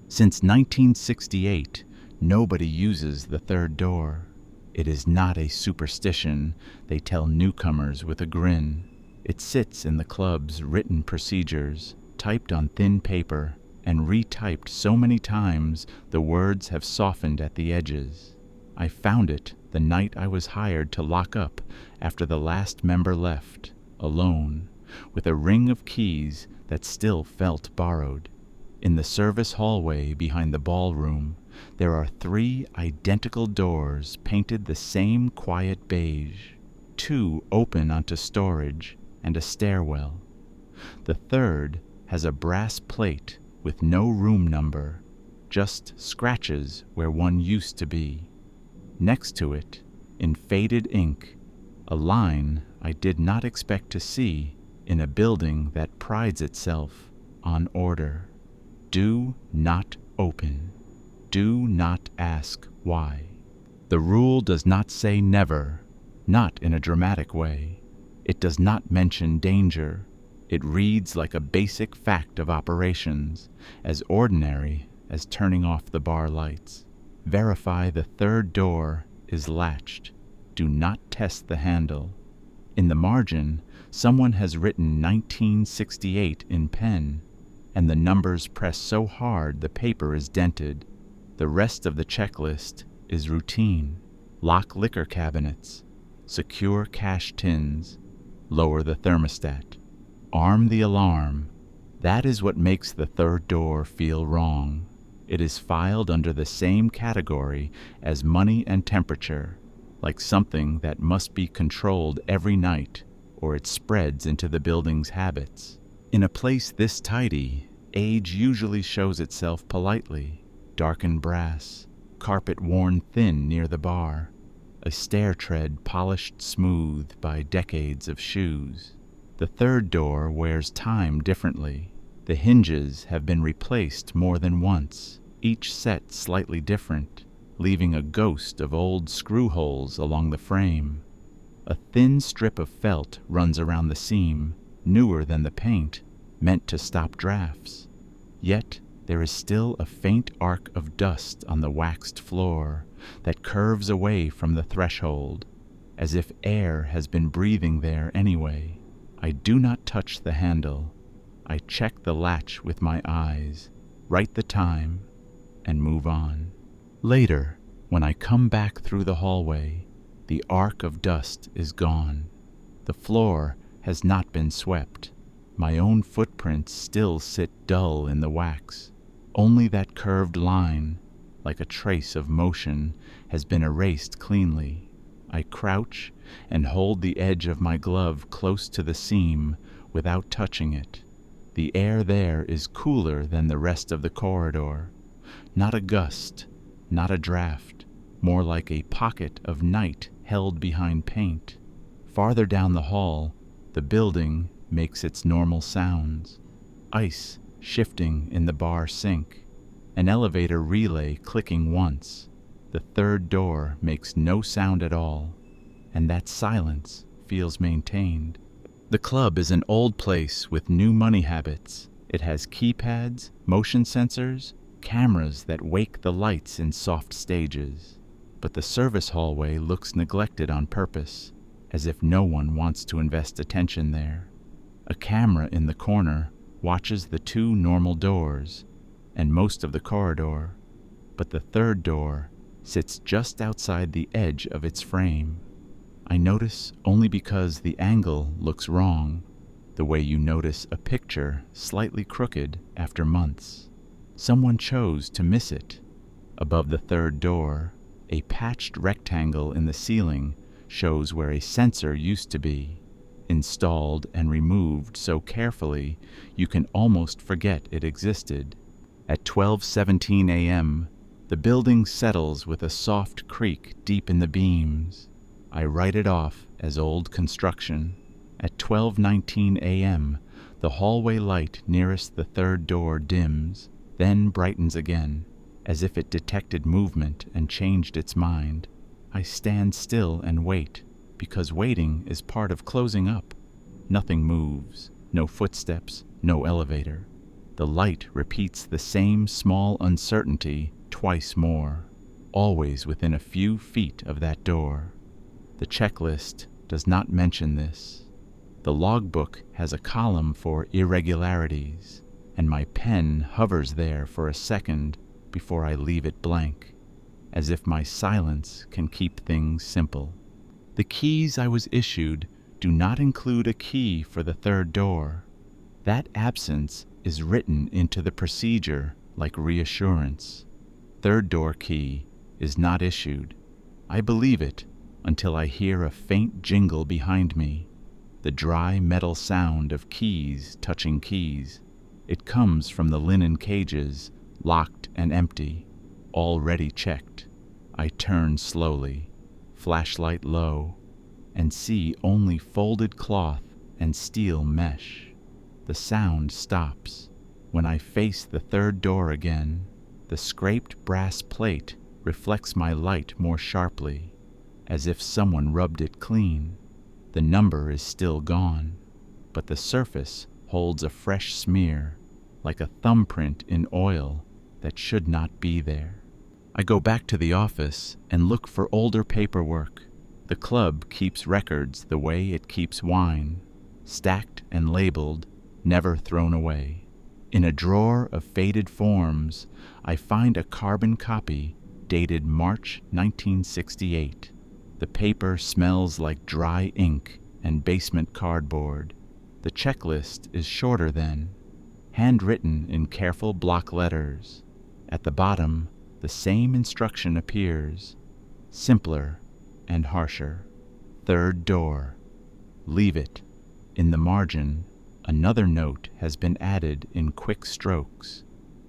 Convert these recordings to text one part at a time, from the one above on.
Since 1968, nobody uses the third door. It is not a superstition, they tell newcomers with a grin. It sits in the club's written procedures, typed on thin paper, and retyped so many times the words have softened at the edges. I found it the night I was hired to lock up after the last member left, alone, with a ring of keys that still felt borrowed. In the service hallway behind the ballroom, there are 3 identical doors painted the same quiet beige. 2 open onto storage and a stairwell. The third has a brass plate with no room number, just scratches where one used to be. Next to it, in faded ink, a line I did not expect to see in a building that prides itself on order. Do not open. Do not ask why. The rule does not say never, not in a dramatic way. It does not mention danger. It reads like a basic fact of operations, as ordinary as turning off the bar lights. Verify the third door is latched. Do not test the handle. In the margin, someone has written 1968 in pen, and the numbers press so hard the paper is dented. The rest of the checklist is routine. Lock liquor cabinets, secure cash tins, lower the thermostat, arm the alarm. That is what makes the third door feel wrong. It is filed under the same category as money and temperature, like something that must be controlled every night, or it spreads into the building's habits. In a place this tidy, age usually shows itself politely. Darkened brass, carpet worn thin near the bar, a stair tread polished smooth by decades of shoes. The third door wears time differently. The hinges have been replaced more than once, each set slightly different, leaving a ghost of old screw holes along the frame. A thin strip of felt runs around the seam, newer than the paint, meant to stop drafts. Yet there is still a faint arc of dust on the waxed floor that curves away from the threshold, as if air has been breathing there anyway. I do not touch the handle. I check the latch with my eyes, write the time, and move on. Later, when I come back through the hallway, the arc of dust is gone. The floor has not been swept. My own footprints still sit dull in the wax. Only that curved line, like a trace of motion, has been erased cleanly. I crouch and hold the edge of my glove close to the seam without touching it. The air there is cooler than the rest of the corridor. Not a gust, not a draft, more like a pocket of night held behind paint. Farther down the hall, the building makes its normal sounds. Ice shifting in the bar sink, an elevator relay clicking once. The third door makes no sound at all, and that silence feels maintained. The club is an old place with new money habits. It has keypads, motion sensors, cameras that wake the lights in soft stages. But the service hallway looks neglected on purpose, as if no one wants to invest attention there. A camera in the corner watches the 2 normal doors and most of the corridor, but the third door sits just outside the edge of its frame. I notice only because the angle looks wrong, the way you notice a picture slightly crooked after months. Someone chose to miss it. Above the third door, a patched rectangle in the ceiling shows where a sensor used to be, installed and removed so carefully you can almost forget it existed. At 12:17 a.m., the building settles with a soft creak deep in the beams. I write it off as old construction. At 12:19 a.m., the hallway light nearest the third door dims, then brightens again, as if it detected movement and changed its mind. I stand still and wait, because waiting is part of closing up. Nothing moves, no footsteps, no elevator. The light repeats the same small uncertainty twice more, always within a few feet of that door. The checklist does not mention this. The logbook has a column for irregularities, and my pen hovers there for a second before I leave it blank, as if my silence can keep things simple. The keys I was issued do not include a key for the third door. That absence is written into the procedure like reassurance. Third door key is not issued. I believe it until I hear a faint jingle behind me, the dry metal sound of keys touching keys. It comes from the linen cages, locked and empty, already checked. I turn slowly, flashlight low, and see only folded cloth and steel mesh. The sound stops. When I face the third door again, the scraped brass plate reflects my light more sharply, as if someone rubbed it clean. The number is still gone, but the surface holds a fresh smear, like a thumbprint in oil that should not be there. I go back to the office and look for older paperwork. The club keeps records the way it keeps wine, stacked and labeled, never thrown away. In a drawer of faded forms, I find a carbon copy dated March 1968. The paper smells like dry ink and basement cardboard. The checklist is shorter then, handwritten in careful block letters. At the bottom, the same instruction appears, simpler and harsher. Third door. Leave it. In the margin, another note has been added in quick strokes.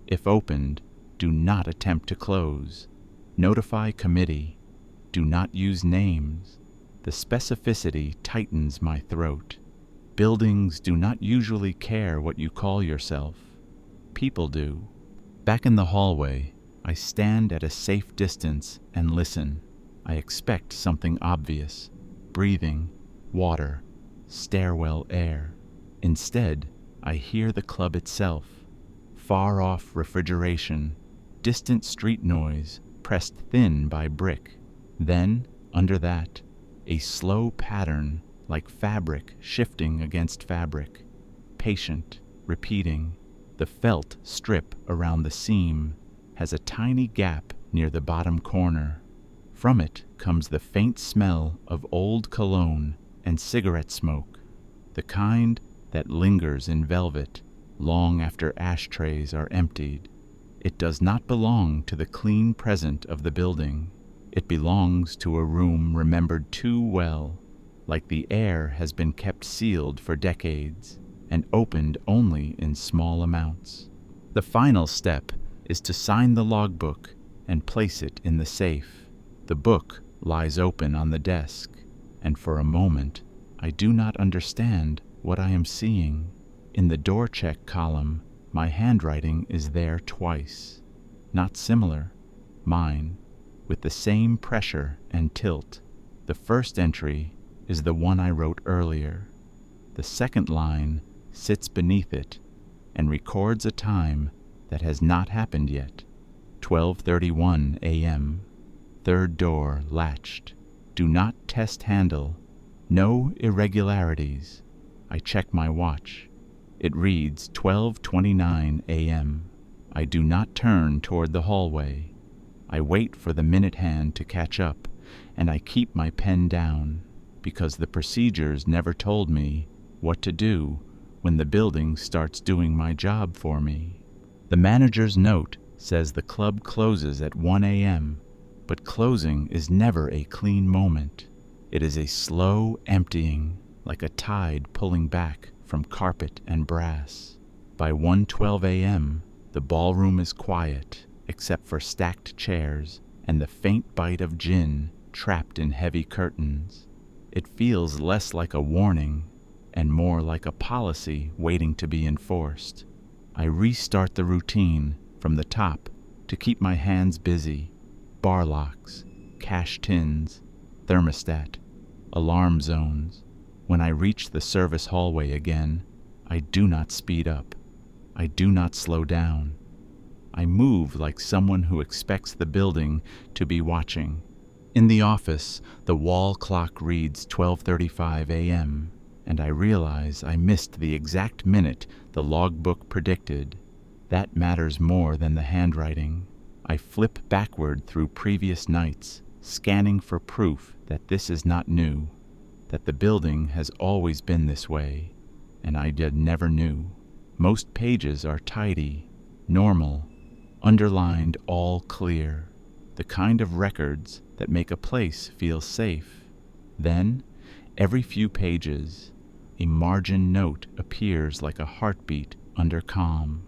If opened, do not attempt to close. Notify committee. Do not use names. The specificity tightens my throat. Buildings do not usually care what you call yourself. People do. Back in the hallway, I stand at a safe distance and listen. I expect something obvious: breathing, water, stairwell air. Instead, I hear the club itself. Far off refrigeration, distant street noise pressed thin by brick. Then, under that, a slow pattern like fabric shifting against fabric, patient, repeating. The felt strip around the seam has a tiny gap near the bottom corner. From it comes the faint smell of old cologne and cigarette smoke, the kind that lingers in velvet long after ashtrays are emptied. It does not belong to the clean present of the building. It belongs to a room remembered too well, like the air has been kept sealed for decades and opened only in small amounts. The final step is to sign the logbook and place it in the safe. The book lies open on the desk, and for a moment I do not understand what I am seeing. In the door check column, my handwriting is there twice. Not similar, mine, with the same pressure and tilt. The first entry is the one I wrote earlier. The second line sits beneath it and records a time that has not happened yet. 12:31 a.m. Third door latched. Do not test handle. No irregularities. I check my watch. It reads 12:29 a.m. I do not turn toward the hallway. I wait for the minute hand to catch up, and I keep my pen down, because the procedures never told me what to do when the building starts doing my job for me. The manager's note says the club closes at 1 a.m., but closing is never a clean moment. It is a slow emptying, like a tide pulling back from carpet and brass. By 1:12 a.m., the ballroom is quiet, except for stacked chairs and the faint bite of gin trapped in heavy curtains. It feels less like a warning and more like a policy waiting to be enforced. I restart the routine from the top to keep my hands busy. Bar locks, cash tins, thermostat, alarm zones. When I reach the service hallway again, I do not speed up. I do not slow down. I move like someone who expects the building to be watching. In the office, the wall clock reads 12:35 a.m., and I realize I missed the exact minute the logbook predicted. That matters more than the handwriting. I flip backward through previous nights, scanning for proof that this is not new, that the building has always been this way, and I never knew. Most pages are tidy, normal, underlined all clear, the kind of records that make a place feel safe. Then, every few pages, a margin note appears like a heartbeat under calm.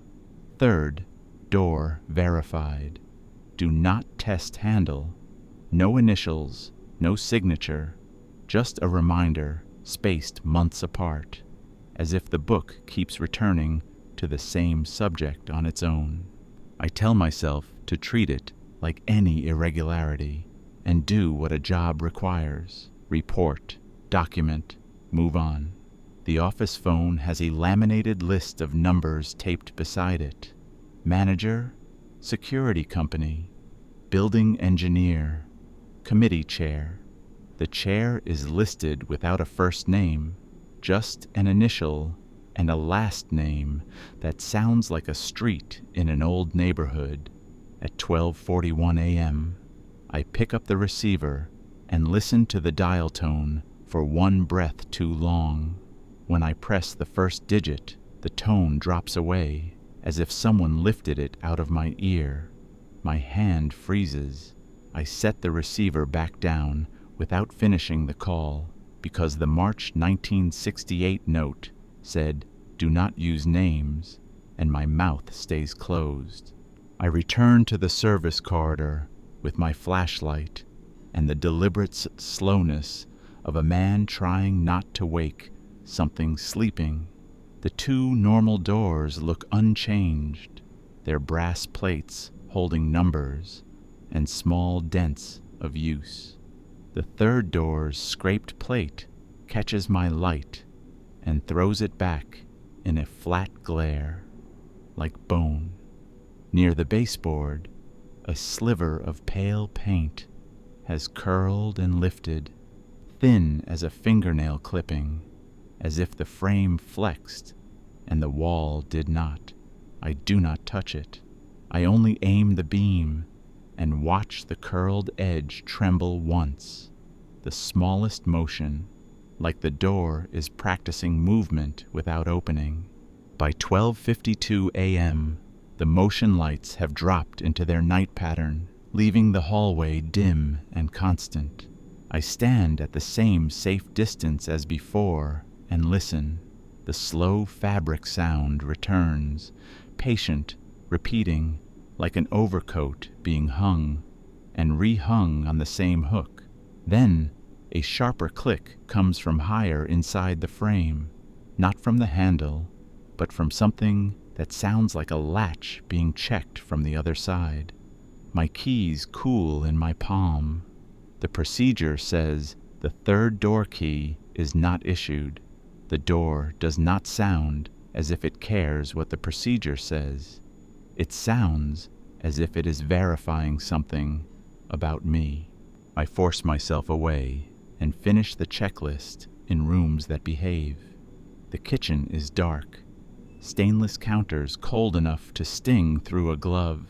Third, door verified. Do not test handle. No initials, no signature, just a reminder spaced months apart, as if the book keeps returning to the same subject on its own. I tell myself to treat it like any irregularity and do what a job requires. Report, document, move on. The office phone has a laminated list of numbers taped beside it. Manager, security company, building engineer, committee chair. The chair is listed without a first name, just an initial and a last name that sounds like a street in an old neighborhood. At 12:41 a.m., I pick up the receiver and listen to the dial tone for one breath too long. When I press the first digit, the tone drops away, as if someone lifted it out of my ear. My hand freezes. I set the receiver back down without finishing the call, because the March 1968 note said, "Do not use names," and my mouth stays closed. I return to the service corridor with my flashlight and the deliberate slowness of a man trying not to wake something sleeping. The two normal doors look unchanged, their brass plates holding numbers and small dents of use. The third door's scraped plate catches my light and throws it back in a flat glare, like bone. Near the baseboard, a sliver of pale paint has curled and lifted, thin as a fingernail clipping, as if the frame flexed and the wall did not. I do not touch it. I only aim the beam and watch the curled edge tremble once, the smallest motion, like the door is practicing movement without opening. By 12:52 a.m., the motion lights have dropped into their night pattern, leaving the hallway dim and constant. I stand at the same safe distance as before and listen. The slow fabric sound returns, patient, repeating, like an overcoat being hung and rehung on the same hook. Then a sharper click comes from higher inside the frame, not from the handle, but from something that sounds like a latch being checked from the other side. My keys cool in my palm. The procedure says the third door key is not issued. The door does not sound as if it cares what the procedure says. It sounds as if it is verifying something about me. I force myself away and finish the checklist in rooms that behave. The kitchen is dark. Stainless counters cold enough to sting through a glove.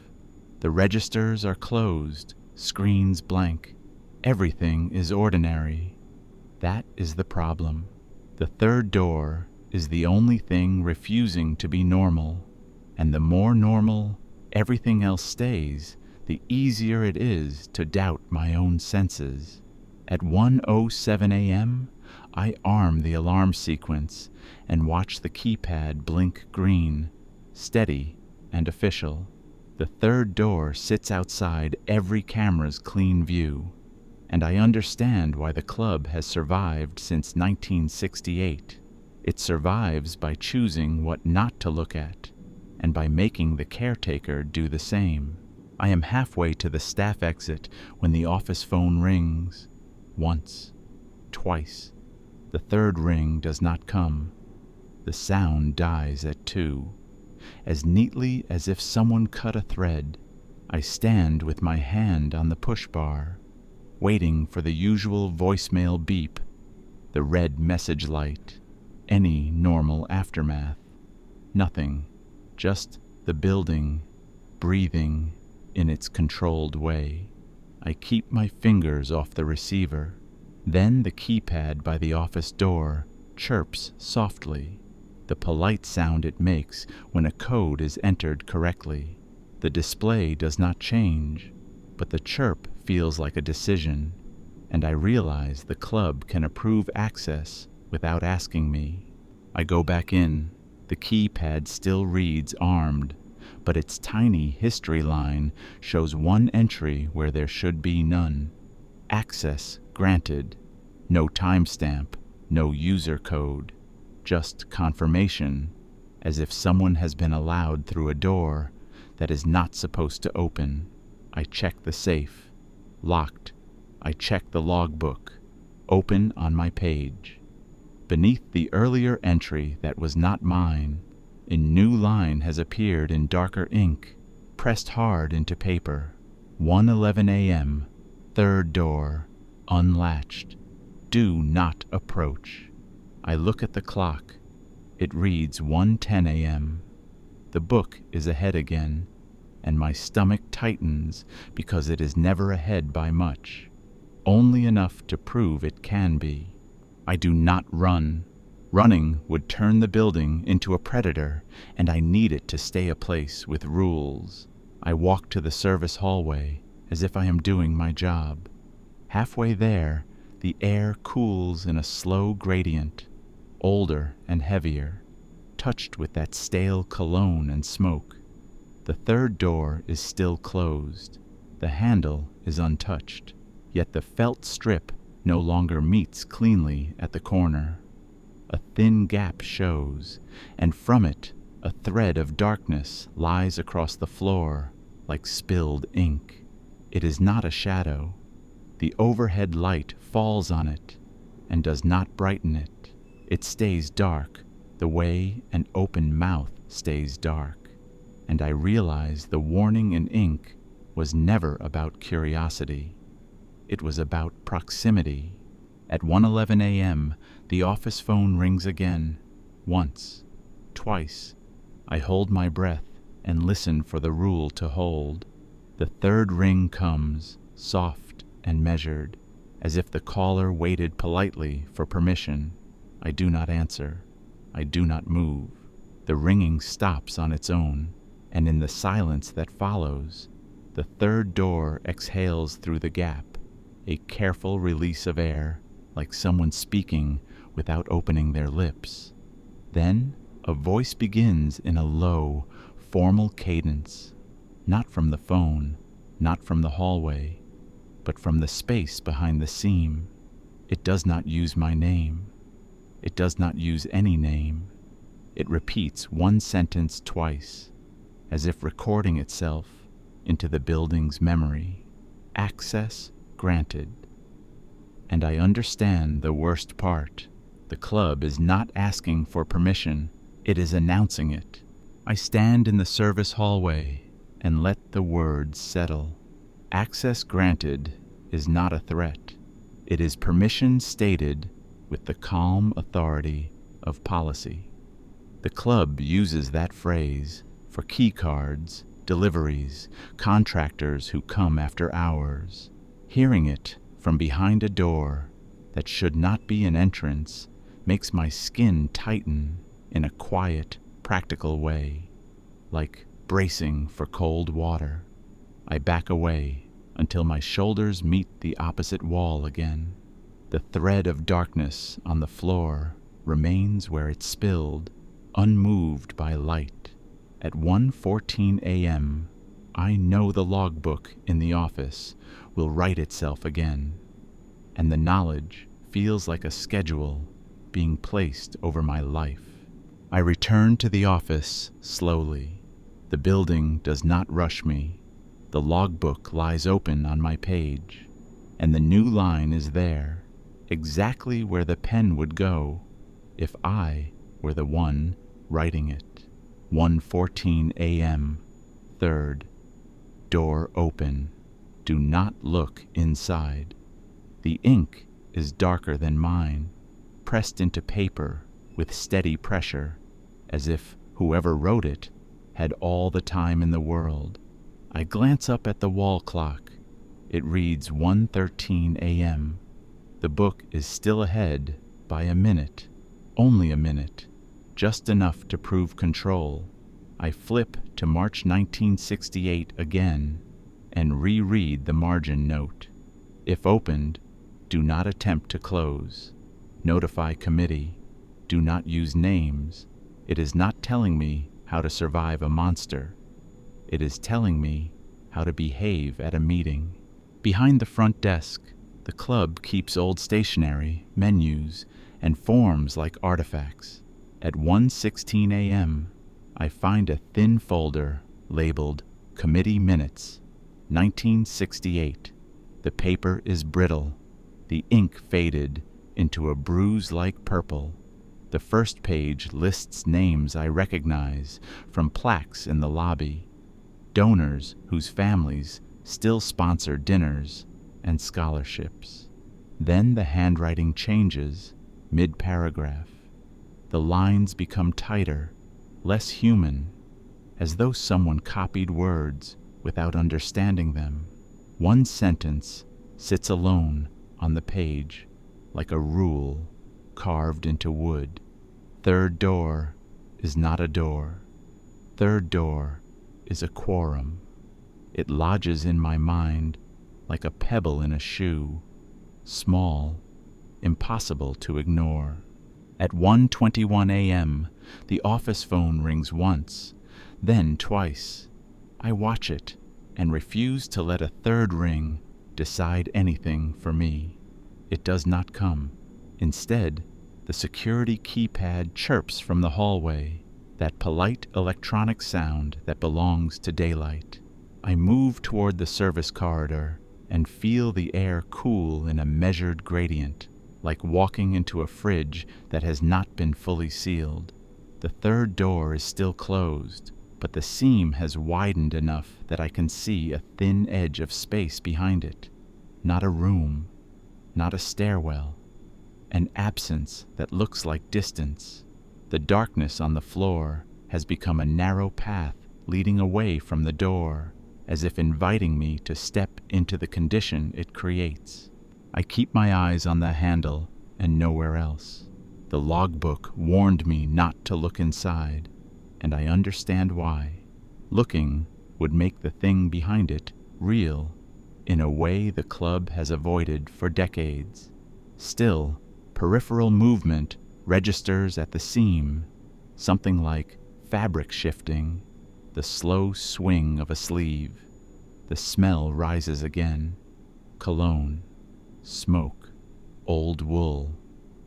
The registers are closed, screens blank. Everything is ordinary. That is the problem. The third door is the only thing refusing to be normal, and the more normal everything else stays, the easier it is to doubt my own senses. At 1:07 a.m., I arm the alarm sequence and watch the keypad blink green, steady and official. The third door sits outside every camera's clean view, and I understand why the club has survived since 1968. It survives by choosing what not to look at, and by making the caretaker do the same. I am halfway to the staff exit when the office phone rings. Once, twice. The third ring does not come. The sound dies at 2. as neatly as if someone cut a thread. I stand with my hand on the push bar, waiting for the usual voicemail beep, the red message light, any normal aftermath. Nothing, just the building, breathing in its controlled way. I keep my fingers off the receiver. Then the keypad by the office door chirps softly, the polite sound it makes when a code is entered correctly. The display does not change, but the chirp feels like a decision, and I realize the club can approve access without asking me. I go back in. The keypad still reads armed, but its tiny history line shows one entry where there should be none. Access granted. No timestamp, no user code, just confirmation, as if someone has been allowed through a door that is not supposed to open. I check the safe. Locked. I check the logbook. Open on my page. Beneath the earlier entry that was not mine, a new line has appeared in darker ink, pressed hard into paper. 1:11 a.m., third door, unlatched. Do not approach. I look at the clock. It reads 1:10 a.m. The book is ahead again, and my stomach tightens because it is never ahead by much, only enough to prove it can be. I do not run. Running would turn the building into a predator, and I need it to stay a place with rules. I walk to the service hallway as if I am doing my job. Halfway there, the air cools in a slow gradient, older and heavier, touched with that stale cologne and smoke. The third door is still closed. The handle is untouched, yet the felt strip no longer meets cleanly at the corner. A thin gap shows, and from it a thread of darkness lies across the floor like spilled ink. It is not a shadow. The overhead light falls on it and does not brighten it. It stays dark the way an open mouth stays dark, and I realize the warning in ink was never about curiosity. It was about proximity. At 1:11 a.m., the office phone rings again. Once, twice. I hold my breath and listen for the rule to hold. The third ring comes, soft and measured, as if the caller waited politely for permission. I do not answer. I do not move. The ringing stops on its own, and in the silence that follows, the third door exhales through the gap, a careful release of air, like someone speaking without opening their lips. Then a voice begins in a low, formal cadence, not from the phone, not from the hallway, but from the space behind the seam. It does not use my name. It does not use any name. It repeats one sentence twice, as if recording itself into the building's memory. Access granted. And I understand the worst part. The club is not asking for permission. It is announcing it. I stand in the service hallway and let the words settle. Access granted is not a threat. It is permission stated with the calm authority of policy. The club uses that phrase for key cards, deliveries, contractors who come after hours. Hearing it from behind a door that should not be an entrance makes my skin tighten in a quiet, practical way, like bracing for cold water. I back away until my shoulders meet the opposite wall again. The thread of darkness on the floor remains where it spilled, unmoved by light. At 1:14 a.m., I know the logbook in the office will write itself again, and the knowledge feels like a schedule being placed over my life. I return to the office slowly. The building does not rush me. The logbook lies open on my page, and the new line is there, exactly where the pen would go if I were the one writing it. 1:14 a.m. Third, door open. Do not look inside. The ink is darker than mine, pressed into paper with steady pressure, as if whoever wrote it had all the time in the world. I glance up at the wall clock. It reads 1:13 a.m. The book is still ahead by a minute, only a minute, just enough to prove control. I flip to March 1968 again and reread the margin note. If opened, do not attempt to close. Notify committee. Do not use names. It is not telling me how to survive a monster. It is telling me how to behave at a meeting. Behind the front desk, the club keeps old stationery, menus, and forms like artifacts. At 1:16 a.m., I find a thin folder labeled Committee Minutes, 1968. The paper is brittle. The ink faded into a bruise-like purple. The first page lists names I recognize from plaques in the lobby, donors whose families still sponsor dinners and scholarships. Then the handwriting changes mid-paragraph. The lines become tighter, less human, as though someone copied words without understanding them. One sentence sits alone on the page, like a rule carved into wood. Third door is not a door. Third door is a quorum. It lodges in my mind like a pebble in a shoe, small, impossible to ignore. At 1:21 a.m., the office phone rings once, then twice. I watch it and refuse to let a third ring decide anything for me. It does not come. Instead, the security keypad chirps from the hallway, that polite electronic sound that belongs to daylight. I move toward the service corridor and feel the air cool in a measured gradient, like walking into a fridge that has not been fully sealed. The third door is still closed, but the seam has widened enough that I can see a thin edge of space behind it. Not a room, not a stairwell, an absence that looks like distance. The darkness on the floor has become a narrow path leading away from the door, as if inviting me to step into the condition it creates. I keep my eyes on the handle and nowhere else. The logbook warned me not to look inside, and I understand why. Looking would make the thing behind it real, in a way the club has avoided for decades. Still, peripheral movement registers at the seam, something like fabric shifting, the slow swing of a sleeve. The smell rises again. Cologne, smoke, old wool.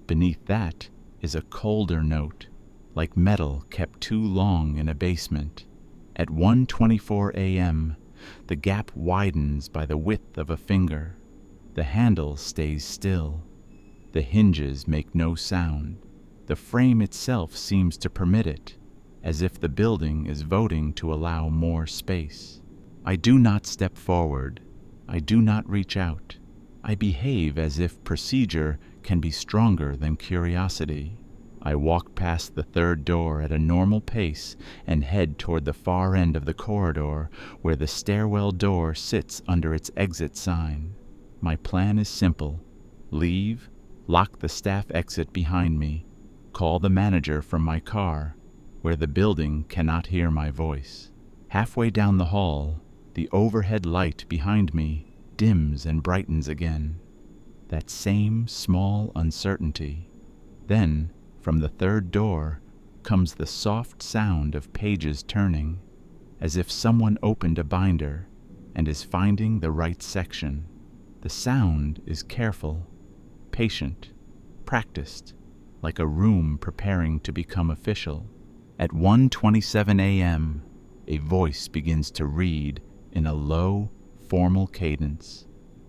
Beneath that is a colder note, like metal kept too long in a basement. At 1:24 a.m., the gap widens by the width of a finger. The handle stays still. The hinges make no sound. The frame itself seems to permit it, as if the building is voting to allow more space. I do not step forward. I do not reach out. I behave as if procedure can be stronger than curiosity. I walk past the third door at a normal pace and head toward the far end of the corridor where the stairwell door sits under its exit sign. My plan is simple. Leave, lock the staff exit behind me, call the manager from my car, where the building cannot hear my voice. Halfway down the hall, the overhead light behind me dims and brightens again. That same small uncertainty. Then, from the third door, comes the soft sound of pages turning, as if someone opened a binder and is finding the right section. The sound is careful, patient, practiced, like a room preparing to become official. At 1:27 a.m., a voice begins to read in a low, formal cadence.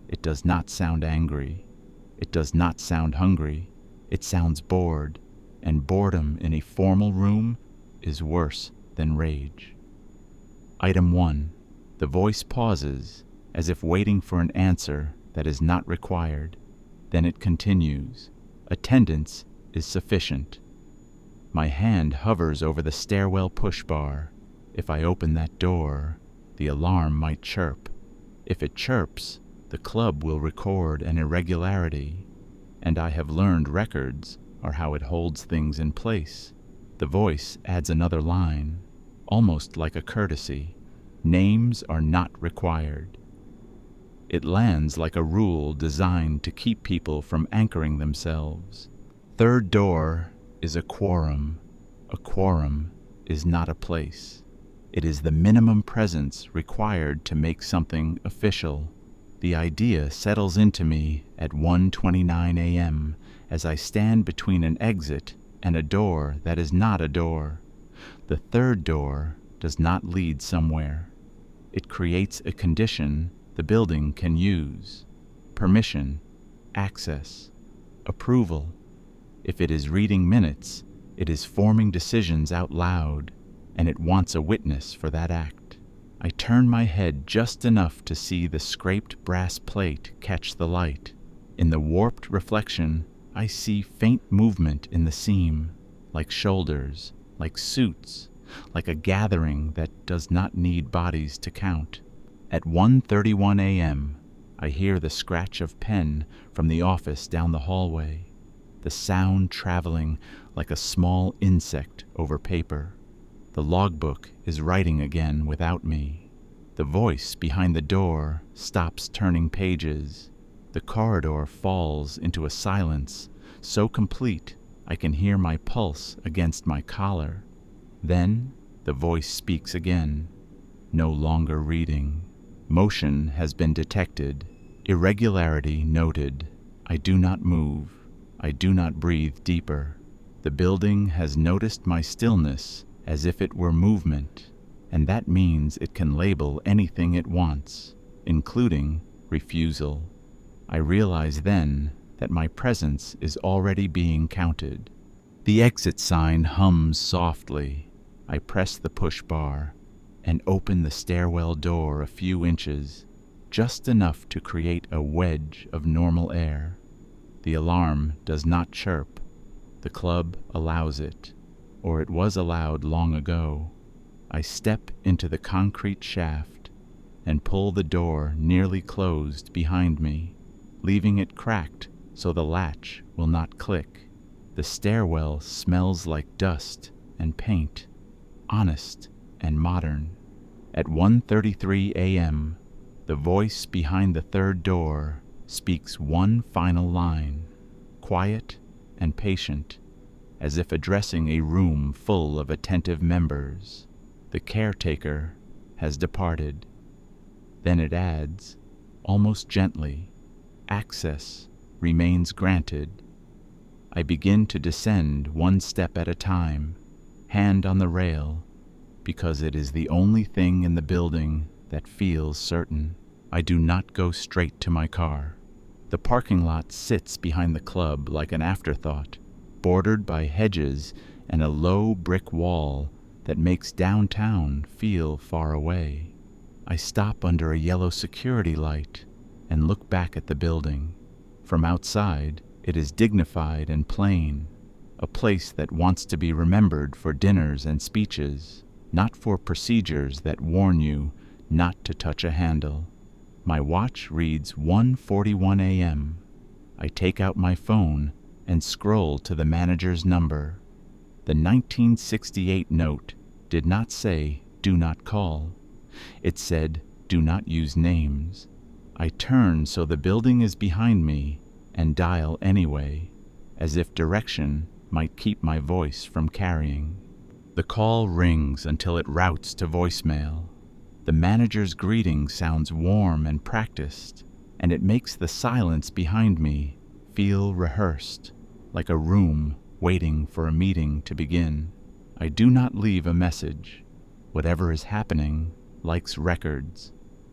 It does not sound angry. It does not sound hungry. It sounds bored, and boredom in a formal room is worse then rage. Item 1. The voice pauses, as if waiting for an answer that is not required. Then it continues. Attendance is sufficient. My hand hovers over the stairwell push bar. If I open that door, the alarm might chirp. If it chirps, the club will record an irregularity, and I have learned records are how it holds things in place. The voice adds another line, almost like a courtesy. Names are not required. It lands like a rule designed to keep people from anchoring themselves. Third door is a quorum. A quorum is not a place. It is the minimum presence required to make something official. The idea settles into me at 1:29 a.m. as I stand between an exit and a door that is not a door. The third door does not lead somewhere. It creates a condition the building can use. Permission, access, approval. If it is reading minutes, it is forming decisions out loud, and it wants a witness for that act. I turn my head just enough to see the scraped brass plate catch the light. In the warped reflection, I see faint movement in the seam, like shoulders, like suits, like a gathering that does not need bodies to count. At 1:31 a.m., I hear the scratch of pen from the office down the hallway, the sound traveling like a small insect over paper. The logbook is writing again without me. The voice behind the door stops turning pages. The corridor falls into a silence so complete I can hear my pulse against my collar. Then the voice speaks again, no longer reading. Motion has been detected. Irregularity noted. I do not move. I do not breathe deeper. The building has noticed my stillness as if it were movement, and that means it can label anything it wants, including refusal. I realize then that my presence is already being counted. The exit sign hums softly. I press the push bar and open the stairwell door a few inches, just enough to create a wedge of normal air. The alarm does not chirp. The club allows it, or it was allowed long ago. I step into the concrete shaft and pull the door nearly closed behind me, leaving it cracked so the latch will not click. The stairwell smells like dust and paint, honest and modern. At 1:33 a.m., the voice behind the third door speaks one final line, quiet and patient, as if addressing a room full of attentive members. The caretaker has departed. Then it adds, almost gently, access remains granted. I begin to descend one step at a time, hand on the rail, because it is the only thing in the building that feels certain. I do not go straight to my car. The parking lot sits behind the club like an afterthought, bordered by hedges and a low brick wall that makes downtown feel far away. I stop under a yellow security light and look back at the building. From outside, it is dignified and plain, a place that wants to be remembered for dinners and speeches, not for procedures that warn you not to touch a handle. My watch reads 1:41 a.m. I take out my phone and scroll to the manager's number. The 1968 note did not say, "Do not call." It said, "Do not use names." I turn so the building is behind me and dial anyway, as if direction might keep my voice from carrying. The call rings until it routes to voicemail. The manager's greeting sounds warm and practiced, and it makes the silence behind me feel rehearsed, like a room waiting for a meeting to begin. I do not leave a message. Whatever is happening likes records,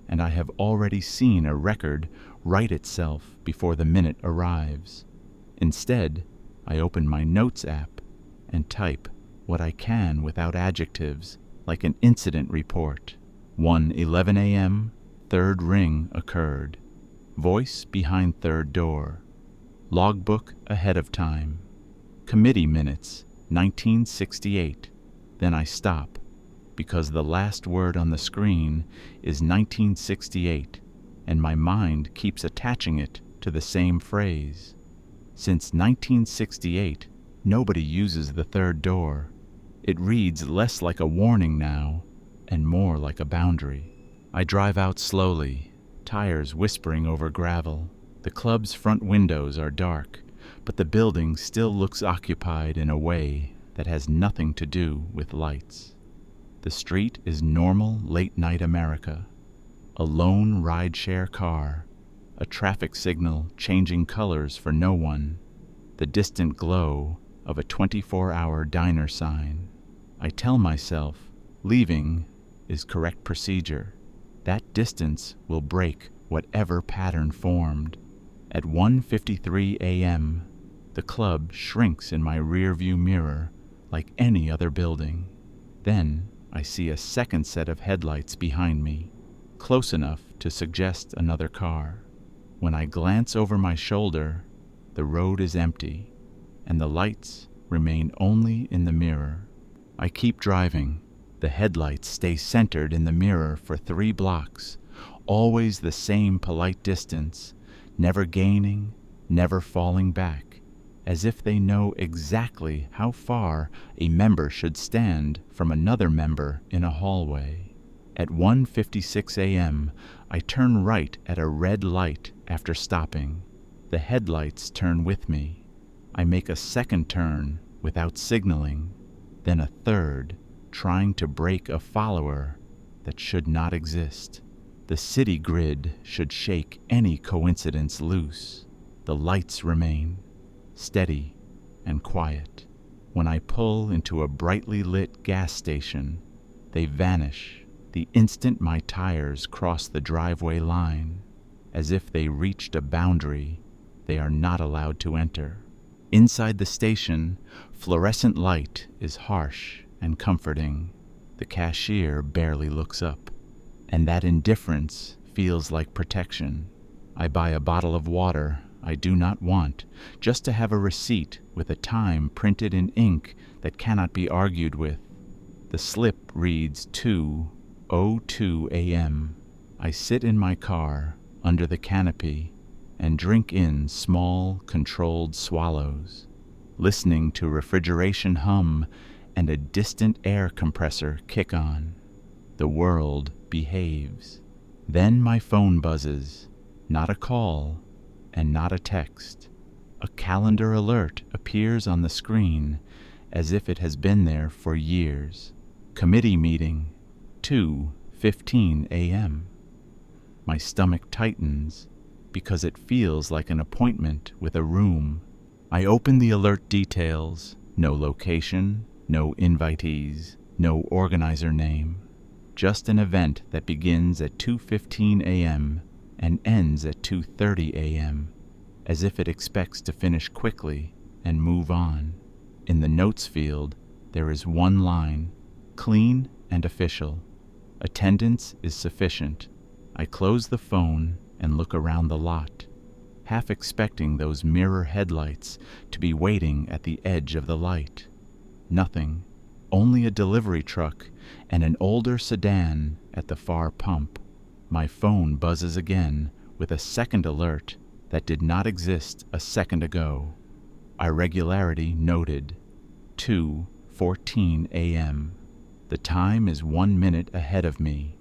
and I have already seen a record write itself before the minute arrives. Instead, I open my notes app and type what I can without adjectives like an incident report. 1:11 a.m., third ring occurred. Voice behind third door. Logbook ahead of time. Committee minutes, 1968. Then I stop, because the last word on the screen is 1968, and my mind keeps attaching it to the same phrase. Since 1968, nobody uses the third door. It reads less like a warning now, and more like a boundary. I drive out slowly, tires whispering over gravel. The club's front windows are dark, but the building still looks occupied in a way that has nothing to do with lights. The street is normal late-night America. A lone rideshare car, a traffic signal changing colors for no one, the distant glow of a 24-hour diner sign. I tell myself, leaving is correct procedure. That distance will break whatever pattern formed. At 1:53 a.m., the club shrinks in my rearview mirror like any other building. Then I see a second set of headlights behind me, close enough to suggest another car. When I glance over my shoulder, the road is empty, and the lights remain only in the mirror. I keep driving. The headlights stay centered in the mirror for 3 blocks, always the same polite distance, never gaining, never falling back, as if they know exactly how far a member should stand from another member in a hallway. At 1:56 a.m., I turn right at a red light after stopping. The headlights turn with me. I make a second turn without signaling, then a third, trying to break a follower that should not exist. The city grid should shake any coincidence loose. The lights remain, steady and quiet. When I pull into a brightly lit gas station, they vanish the instant my tires cross the driveway line, as if they reached a boundary they are not allowed to enter. Inside the station, fluorescent light is harsh and comforting. The cashier barely looks up, and that indifference feels like protection. I buy a bottle of water I do not want, just to have a receipt with a time printed in ink that cannot be argued with. The slip reads 2:02 a.m. I sit in my car under the canopy and drink in small, controlled swallows, listening to refrigeration hum and a distant air compressor kick on. The world behaves. Then my phone buzzes, not a call and not a text. A calendar alert appears on the screen as if it has been there for years. Committee meeting, 2:15 a.m. My stomach tightens because it feels like an appointment with a room. I open the alert details. No location, no invitees, no organizer name. Just an event that begins at 2:15 a.m. and ends at 2:30 a.m., as if it expects to finish quickly and move on. In the notes field, there is one line, clean and official. Attendance is sufficient. I close the phone and look around the lot, half expecting those mirror headlights to be waiting at the edge of the light. Nothing, only a delivery truck and an older sedan at the far pump. My phone buzzes again with a second alert that did not exist a second ago. Irregularity noted, 2:14 a.m. The time is 1 minute ahead of me,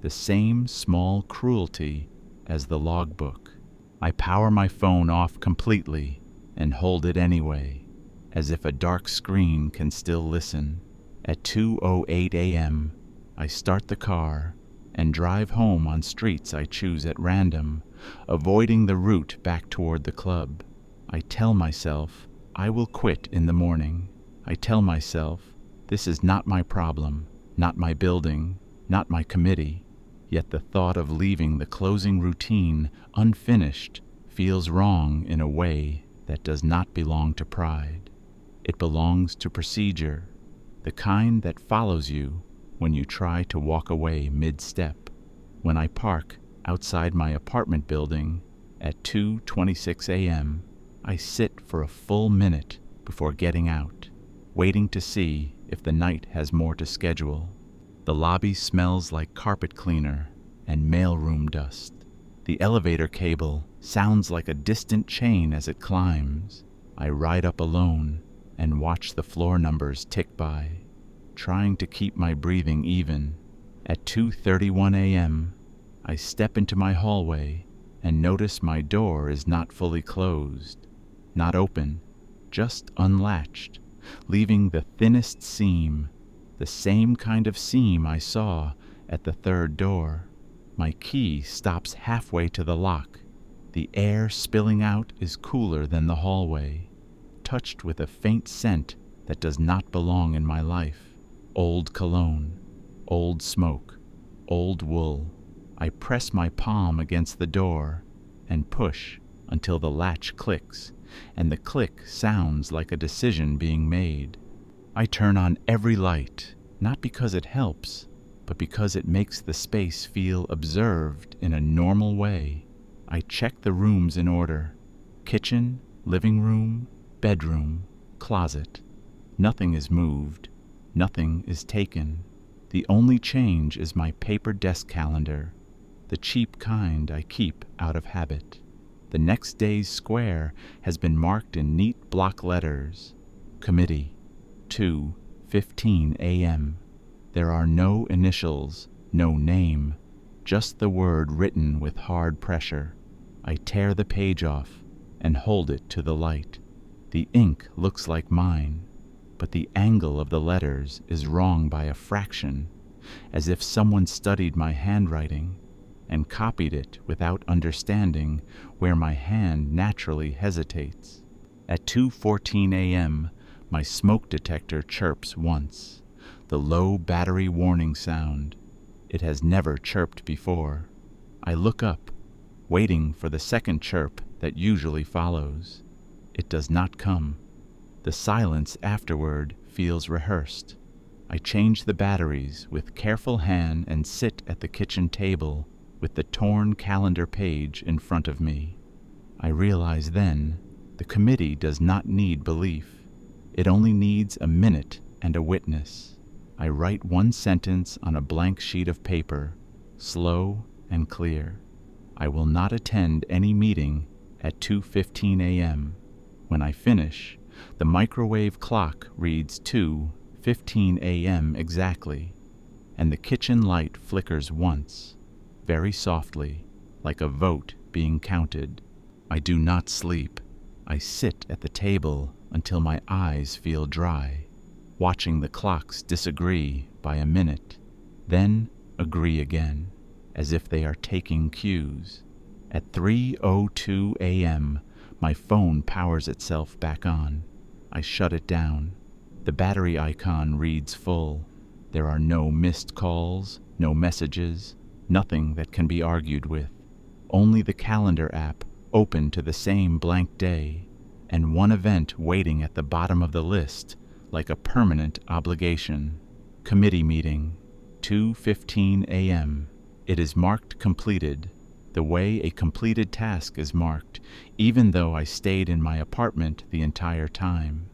the same small cruelty as the logbook. I power my phone off completely and hold it anyway, as if a dark screen can still listen. At 2:08 a.m., I start the car and drive home on streets I choose at random, avoiding the route back toward the club. I tell myself I will quit in the morning. I tell myself this is not my problem, not my building, not my committee. Yet the thought of leaving the closing routine unfinished feels wrong in a way that does not belong to pride. It belongs to procedure, the kind that follows you when you try to walk away mid-step. When I park outside my apartment building at 2:26 a.m., I sit for a full minute before getting out, waiting to see if the night has more to schedule. The lobby smells like carpet cleaner and mailroom dust. The elevator cable sounds like a distant chain as it climbs. I ride up alone and watch the floor numbers tick by, trying to keep my breathing even. At 2:31 a.m., I step into my hallway and notice my door is not fully closed, not open, just unlatched, leaving the thinnest seam, the same kind of seam I saw at the third door. My key stops halfway to the lock. The air spilling out is cooler than the hallway, touched with a faint scent that does not belong in my life. Old cologne, old smoke, old wool. I press my palm against the door and push until the latch clicks, and the click sounds like a decision being made. I turn on every light, not because it helps, but because it makes the space feel observed in a normal way. I check the rooms in order: kitchen, living room, bedroom, closet. Nothing is moved, nothing is taken. The only change is my paper desk calendar, the cheap kind I keep out of habit. The next day's square has been marked in neat block letters: Committee, 2:15 a.m. There are no initials, no name, just the word written with hard pressure. I tear the page off and hold it to the light. The ink looks like mine, but the angle of the letters is wrong by a fraction, as if someone studied my handwriting and copied it without understanding where my hand naturally hesitates. At 2:14 a.m., my smoke detector chirps once, the low battery warning sound. It has never chirped before. I look up, waiting for the second chirp that usually follows. It does not come. The silence afterward feels rehearsed. I change the batteries with careful hand and sit at the kitchen table with the torn calendar page in front of me. I realize then the committee does not need belief. It only needs a minute and a witness. I write one sentence on a blank sheet of paper, slow and clear. I will not attend any meeting at 2:15 a.m. When I finish, the microwave clock reads 2:15 a.m. exactly, and the kitchen light flickers once, very softly, like a vote being counted. I do not sleep. I sit at the table until my eyes feel dry, watching the clocks disagree by a minute, then agree again, as if they are taking cues. At 3:02 a.m., my phone powers itself back on. I shut it down. The battery icon reads full. There are no missed calls, no messages, nothing that can be argued with. Only the calendar app open to the same blank day, and one event waiting at the bottom of the list like a permanent obligation. Committee meeting, 2:15 a.m. It is marked completed, the way a completed task is marked, even though I stayed in my apartment the entire time.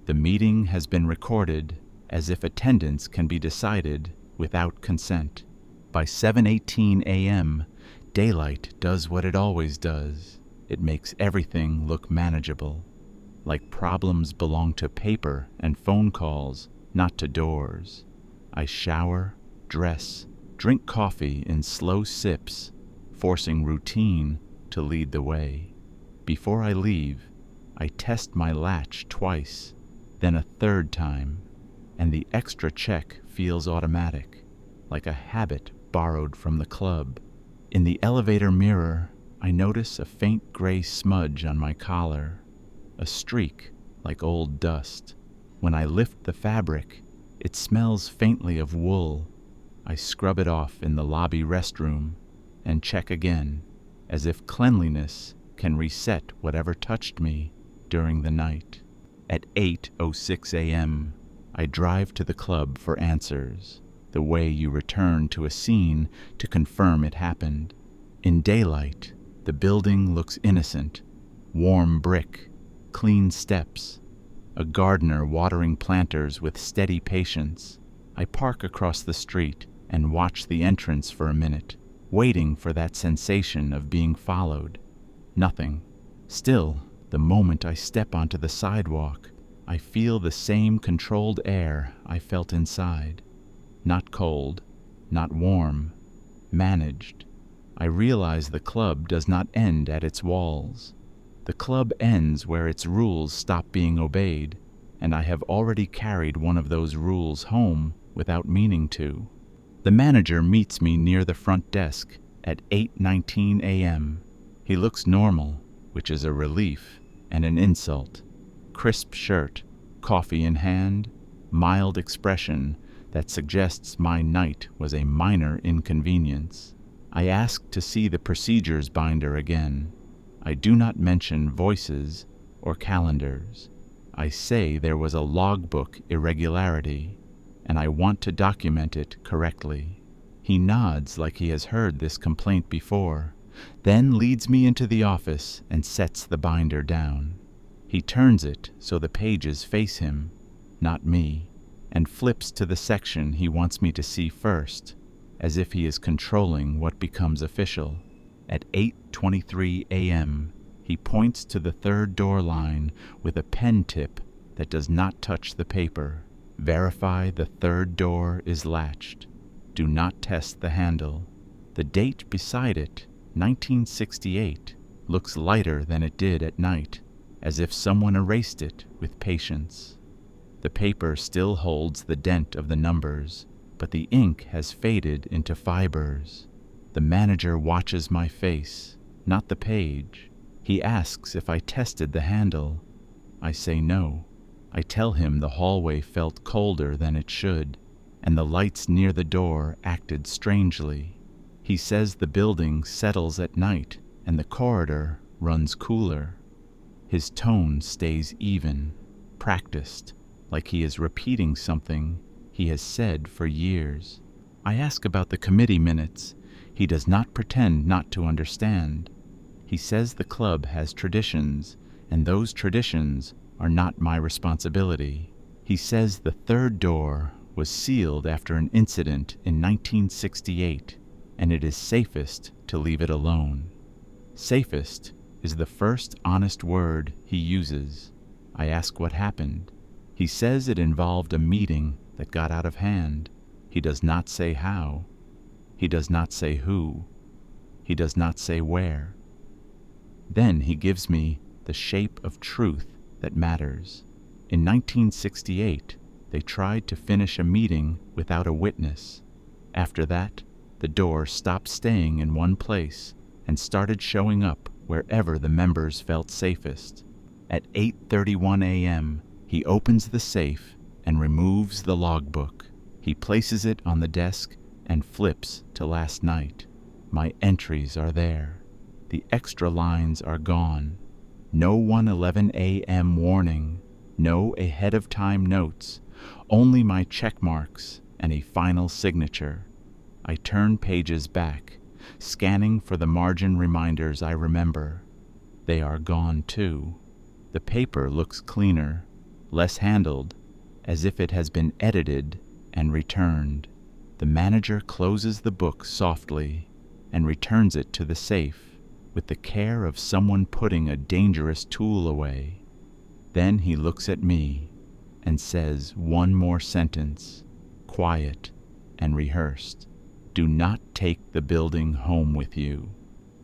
The meeting has been recorded, as if attendance can be decided without consent. By 7:18 a.m., daylight does what it always does. It makes everything look manageable, like problems belong to paper and phone calls, not to doors. I shower, dress, drink coffee in slow sips, forcing routine to lead the way. Before I leave, I test my latch twice, then a third time, and the extra check feels automatic, like a habit borrowed from the club. In the elevator mirror, I notice a faint gray smudge on my collar, a streak like old dust. When I lift the fabric, it smells faintly of wool. I scrub it off in the lobby restroom and check again, as if cleanliness can reset whatever touched me during the night. At 8:06 a.m., I drive to the club for answers. the way you return to a scene to confirm it happened. In daylight, the building looks innocent. Warm brick, clean steps, a gardener watering planters with steady patience. I park across the street and watch the entrance for a minute, waiting for that sensation of being followed. Nothing. Still, the moment I step onto the sidewalk, I feel the same controlled air I felt inside. Not cold, not warm, managed. I realize the club does not end at its walls. The club ends where its rules stop being obeyed, and I have already carried one of those rules home without meaning to. The manager meets me near the front desk at 8:19 a.m. He looks normal, which is a relief and an insult. Crisp shirt, coffee in hand, mild expression that suggests my night was a minor inconvenience. I ask to see the procedures binder again. I do not mention voices or calendars. I say there was a logbook irregularity, and I want to document it correctly. He nods like he has heard this complaint before, then leads me into the office and sets the binder down. He turns it so the pages face him, not me, and flips to the section he wants me to see first, as if he is controlling what becomes official. At 8:23 a.m., he points to the third door line with a pen tip that does not touch the paper. Verify the third door is latched. Do not test the handle. The date beside it, 1968, looks lighter than it did at night, as if someone erased it with patience. The paper still holds the dent of the numbers, but the ink has faded into fibers. The manager watches my face, not the page. He asks if I tested the handle. I say no. I tell him the hallway felt colder than it should, and the lights near the door acted strangely. He says the building settles at night and the corridor runs cooler. His tone stays even, practiced, like he is repeating something he has said for years. I ask about the committee minutes. He does not pretend not to understand. He says the club has traditions, and those traditions are not my responsibility. He says the third door was sealed after an incident in 1968, and it is safest to leave it alone. Safest is the first honest word he uses. I ask what happened. He says it involved a meeting that got out of hand. He does not say how. He does not say who. He does not say where. Then he gives me the shape of truth that matters. In 1968, they tried to finish a meeting without a witness. After that, the door stopped staying in one place and started showing up wherever the members felt safest. At 8:31 a.m., he opens the safe and removes the logbook. He places it on the desk and flips to last night. My entries are there. The extra lines are gone. No 1:11 a.m. warning. No ahead of time notes. Only my check marks and a final signature. I turn pages back, scanning for the margin reminders I remember. They are gone too. The paper looks cleaner, less handled, as if it has been edited and returned. The manager closes the book softly and returns it to the safe with the care of someone putting a dangerous tool away. Then he looks at me and says one more sentence, quiet and rehearsed. Do not take the building home with you.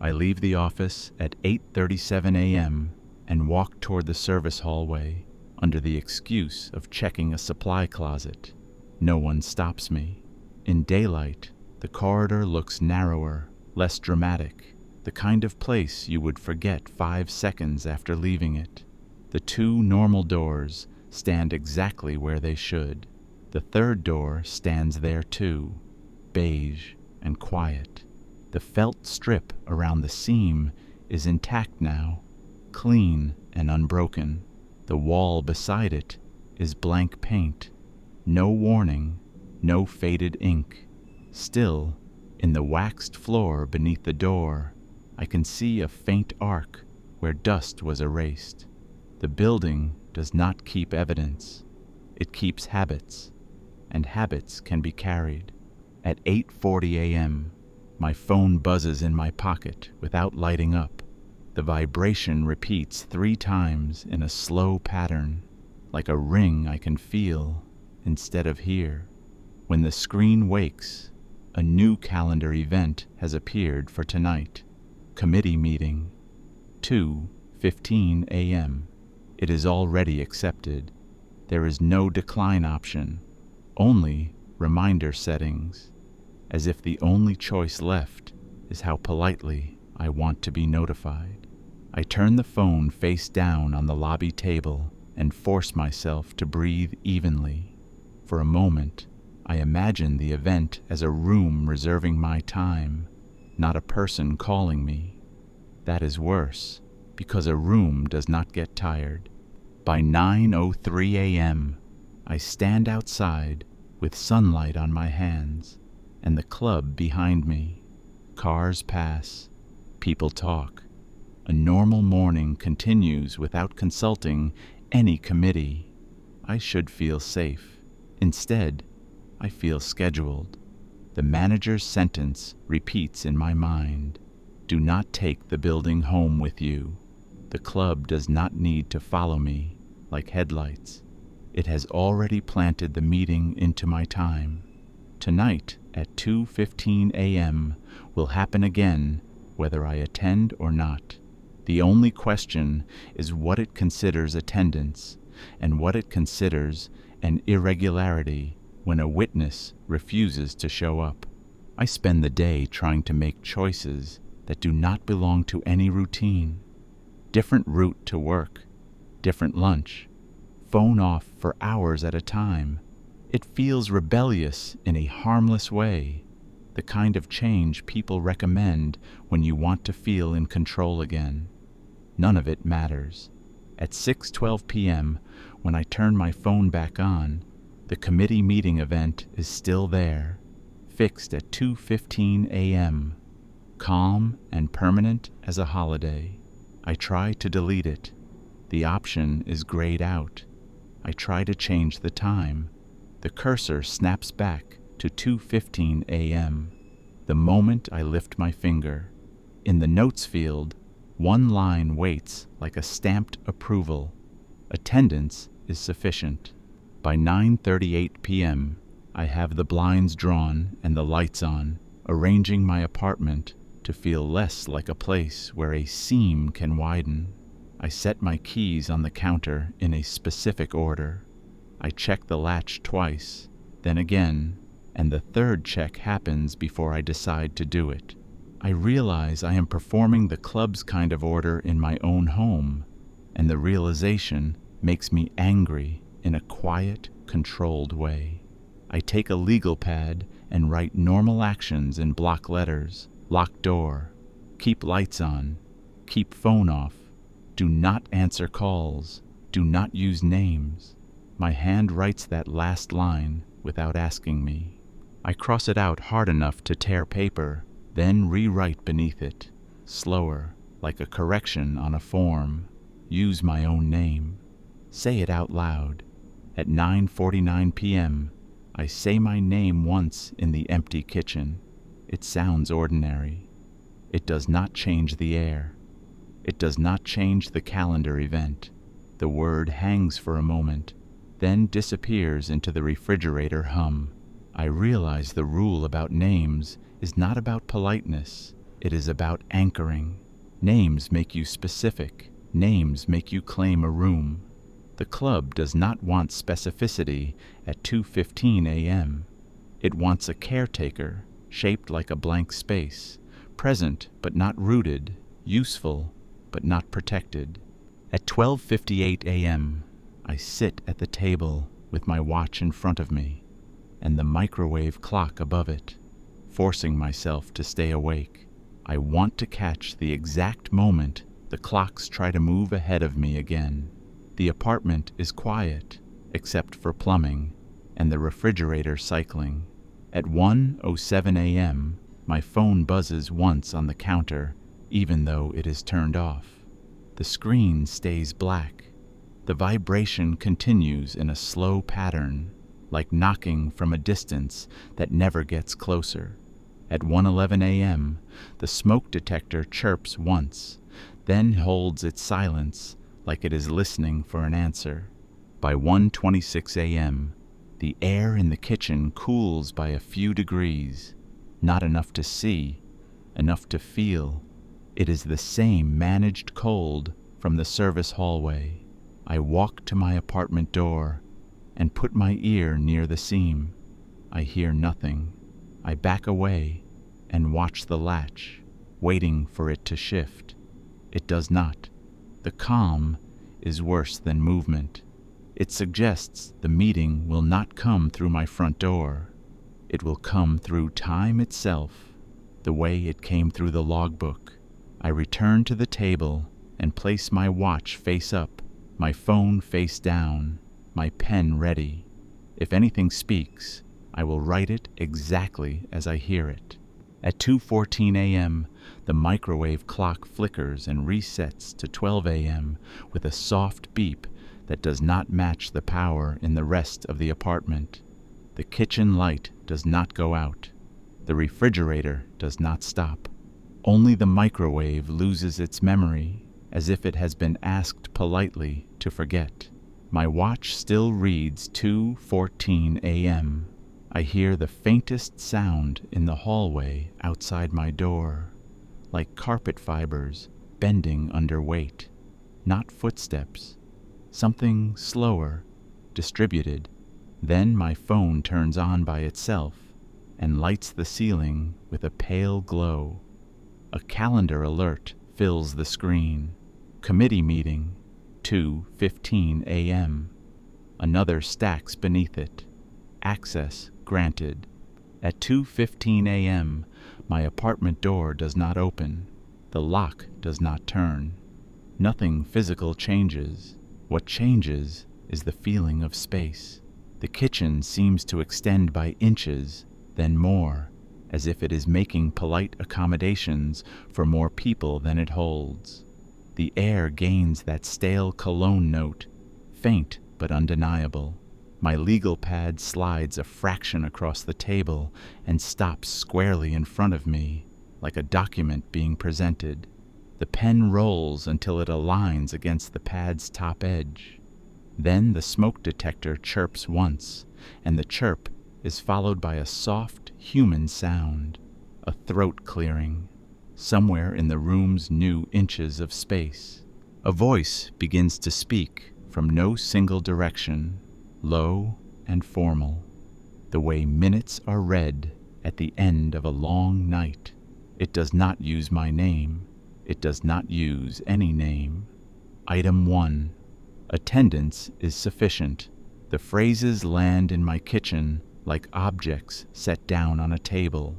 I leave the office at 8:37 a.m. and walk toward the service hallway under the excuse of checking a supply closet. No one stops me. In daylight, the corridor looks narrower, less dramatic, the kind of place you would forget 5 seconds after leaving it. The two normal doors stand exactly where they should. The third door stands there too, beige and quiet. The felt strip around the seam is intact now, clean and unbroken. The wall beside it is blank paint. No warning, no faded ink. Still, in the waxed floor beneath the door, I can see a faint arc where dust was erased. The building does not keep evidence. It keeps habits, and habits can be carried. At 8:40 a.m., my phone buzzes in my pocket without lighting up. The vibration repeats 3 times in a slow pattern, like a ring I can feel instead of hear. When the screen wakes, a new calendar event has appeared for tonight. Committee meeting, 2:15 a.m. It is already accepted. There is no decline option, only reminder settings, as if the only choice left is how politely I want to be notified. I turn the phone face down on the lobby table and force myself to breathe evenly. For a moment, I imagine the event as a room reserving my time, not a person calling me. That is worse, because a room does not get tired. By 9:03 a.m., I stand outside with sunlight on my hands and the club behind me. Cars pass, people talk. A normal morning continues without consulting any committee. I should feel safe. Instead, I feel scheduled. The manager's sentence repeats in my mind. Do not take the building home with you. The club does not need to follow me like headlights. It has already planted the meeting into my time. Tonight at 2:15 a.m. will happen again, whether I attend or not. The only question is what it considers attendance and what it considers an irregularity when a witness refuses to show up. I spend the day trying to make choices that do not belong to any routine. Different route to work, different lunch, phone off for hours at a time. It feels rebellious in a harmless way, the kind of change people recommend when you want to feel in control again. None of it matters. At 6:12 p.m., when I turn my phone back on, the committee meeting event is still there, fixed at 2:15 a.m., calm and permanent as a holiday. I try to delete it. The option is grayed out. I try to change the time. The cursor snaps back to 2:15 a.m. the moment I lift my finger. In the notes field, one line waits like a stamped approval. Attendance is sufficient. By 9:38 p.m., I have the blinds drawn and the lights on, arranging my apartment to feel less like a place where a seam can widen. I set my keys on the counter in a specific order. I check the latch twice, then again, and the third check happens before I decide to do it. I realize I am performing the club's kind of order in my own home, and the realization makes me angry in a quiet, controlled way. I take a legal pad and write normal actions in block letters. Lock door, keep lights on, keep phone off, do not answer calls, do not use names. My hand writes that last line without asking me. I cross it out hard enough to tear paper, then rewrite beneath it, slower, like a correction on a form. Use my own name. Say it out loud. At 9:49 p.m., I say my name once in the empty kitchen. It sounds ordinary. It does not change the air. It does not change the calendar event. The word hangs for a moment, then disappears into the refrigerator hum. I realize the rule about names is not about politeness. It is about anchoring. Names make you specific. Names make you claim a room. The club does not want specificity at 2:15 a.m. It wants a caretaker, shaped like a blank space, present but not rooted, useful but not protected. At 12:58 a.m., I sit at the table with my watch in front of me and the microwave clock above it, forcing myself to stay awake. I want to catch the exact moment the clocks try to move ahead of me again. The apartment is quiet, except for plumbing, and the refrigerator cycling. At 1:07 a.m., my phone buzzes once on the counter, even though it is turned off. The screen stays black. The vibration continues in a slow pattern, like knocking from a distance that never gets closer. At 1:11 a.m., the smoke detector chirps once, then holds its silence like it is listening for an answer. By 1:26 a.m., the air in the kitchen cools by a few degrees, not enough to see, enough to feel. It is the same managed cold from the service hallway. I walk to my apartment door and put my ear near the seam. I hear nothing. I back away and watch the latch, waiting for it to shift. It does not. The calm is worse than movement. It suggests the meeting will not come through my front door. It will come through time itself, the way it came through the logbook. I return to the table and place my watch face up, my phone face down, my pen ready. If anything speaks, I will write it exactly as I hear it. At 2:14 a.m., the microwave clock flickers and resets to 12 a.m. with a soft beep that does not match the power in the rest of the apartment. The kitchen light does not go out. The refrigerator does not stop. Only the microwave loses its memory, as if it has been asked politely to forget. My watch still reads 2:14 a.m. I hear the faintest sound in the hallway outside my door, like carpet fibers bending under weight. Not footsteps. Something slower, distributed. Then my phone turns on by itself and lights the ceiling with a pale glow. A calendar alert fills the screen. Committee meeting, 2:15 a.m. Another stacks beneath it. Access granted. At 2:15 a.m., my apartment door does not open. The lock does not turn. Nothing physical changes. What changes is the feeling of space. The kitchen seems to extend by inches, then more, as if it is making polite accommodations for more people than it holds. The air gains that stale cologne note, faint but undeniable. My legal pad slides a fraction across the table and stops squarely in front of me, like a document being presented. The pen rolls until it aligns against the pad's top edge. Then the smoke detector chirps once, and the chirp is followed by a soft, human sound, a throat clearing, somewhere in the room's new inches of space. A voice begins to speak from no single direction, low and formal, the way minutes are read at the end of a long night. It does not use my name. It does not use any name. Item 1. Attendance is sufficient. The phrases land in my kitchen like objects set down on a table.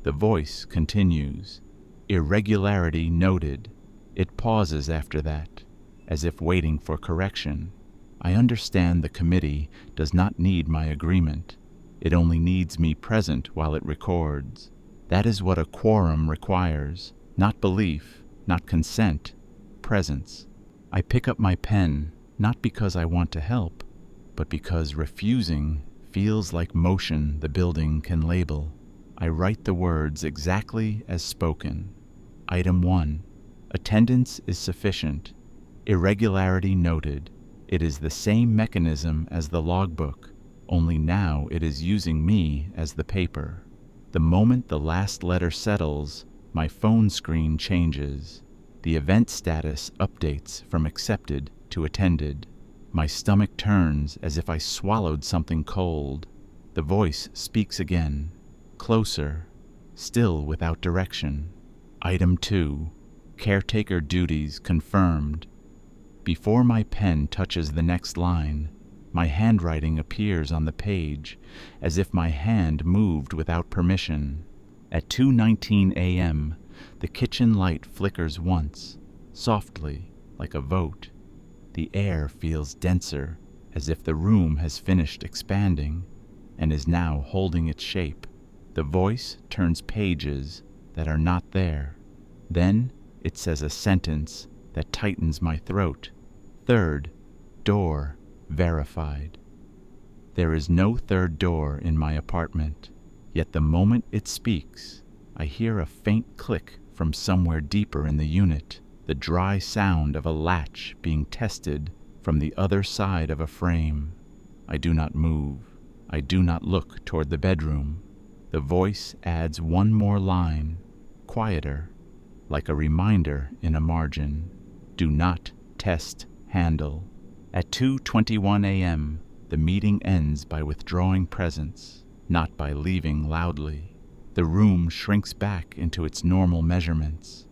The voice continues. Irregularity noted. It pauses after that, as if waiting for correction. I understand the committee does not need my agreement. It only needs me present while it records. That is what a quorum requires. Not belief, not consent, presence. I pick up my pen, not because I want to help, but because refusing feels like motion the building can label. I write the words exactly as spoken. Item 1. Attendance is sufficient. Irregularity noted. It is the same mechanism as the logbook, only now it is using me as the paper. The moment the last letter settles, my phone screen changes. The event status updates from accepted to attended. My stomach turns as if I swallowed something cold. The voice speaks again, closer, still without direction. Item 2. Caretaker duties confirmed. Before my pen touches the next line, my handwriting appears on the page, as if my hand moved without permission. At 2:19 a.m., the kitchen light flickers once, softly, like a vote. The air feels denser, as if the room has finished expanding and is now holding its shape. The voice turns pages that are not there. Then it says a sentence that tightens my throat. Third door verified. There is no third door in my apartment, yet the moment it speaks, I hear a faint click from somewhere deeper in the unit, the dry sound of a latch being tested from the other side of a frame. I do not move. I do not look toward the bedroom. The voice adds one more line, quieter, like a reminder in a margin. Do not test handle. At 2:21 a.m., the meeting ends by withdrawing presence, not by leaving loudly. The room shrinks back into its normal measurements.